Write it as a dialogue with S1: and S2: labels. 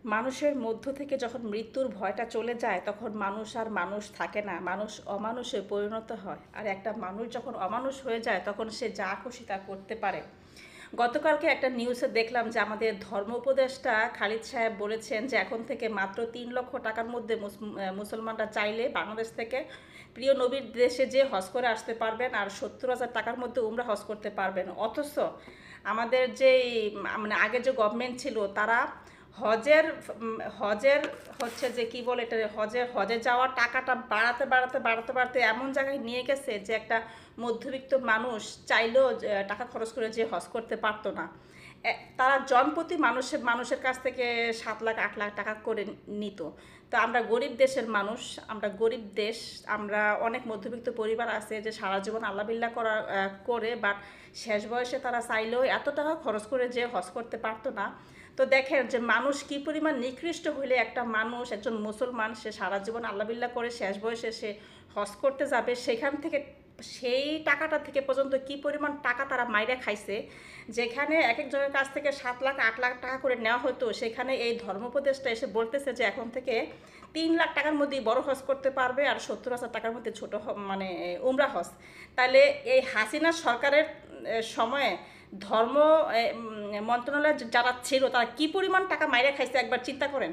S1: মানুষের মধ্য থেকে যখন মৃত্যুর ভয়টা চলে যায় তখন মানুষ আর মানুষ থাকে না, মানুষ অমানুষে পরিণত হয়। আর একটা মানুষ যখন অমানুষ হয়ে যায় তখন সে যা খুশি তা করতে পারে। গতকালকে একটা নিউজে দেখলাম যে আমাদের ধর্ম উপদেষ্টা খালিদ সাহেব বলেছেন যে এখন থেকে মাত্র 3 লক্ষ টাকার মধ্যে মুসলমানরা চাইলে বাংলাদেশ থেকে প্রিয় নবীর দেশে যে হজ করে আসতে পারবেন, আর 70,000 টাকার মধ্যে উমরা হজ করতে পারবেন। অথচ আমাদের যে মানে আগে যে গভর্নমেন্ট ছিল তারা হজের হজের হচ্ছে যে কি বলে এটা, হজে যাওয়ার টাকাটা বাড়াতে বাড়াতে বাড়াতে বাড়াতে এমন জায়গায় নিয়ে গেছে যে একটা মধ্যবিত্ত মানুষ চাইলেও টাকা খরচ করে যে হজ করতে পারতো না। তারা জনপ্রতি মানুষের কাছ থেকে 7 লাখ 8 লাখ টাকা করে নিত। তো আমরা গরিব দেশের মানুষ, আমরা গরিব দেশ, আমরা অনেক মধ্যবিত্ত পরিবার আছে যে সারা জীবন আল্লাহ বিল্লাহ করে বাট শেষ বয়সে তারা চাইলেও এত টাকা খরচ করে যে হজ করতে পারতো না। তো দেখেন যে মানুষ কি পরিমাণ নিকৃষ্ট হইলে একটা মানুষ, একজন মুসলমান, সে সারা জীবন আল্লাহ বিল্লাহ করে শেষ বয়সে সে হজ করতে যাবে, সেখান থেকে সেই টাকাটা থেকে পর্যন্ত কি পরিমাণ টাকা তারা মাইরে খাইছে। যেখানে এক একজনের কাছ থেকে 7 লাখ 8 লাখ টাকা করে নেওয়া হতো, সেখানে এই ধর্মোপদেশটা এসে বলতেছে যে এখন থেকে 3 লাখ টাকার মধ্যেই বড় হজ করতে পারবে আর 70,000 টাকার মধ্যে ছোট মানে উমরা হজ। তাহলে এই হাসিনা সরকারের সময়ে ধর্ম মন্ত্রণালয় যারা ছিল তারা কি পরিমাণ টাকা মাইরে খাইছে একবার চিন্তা করেন।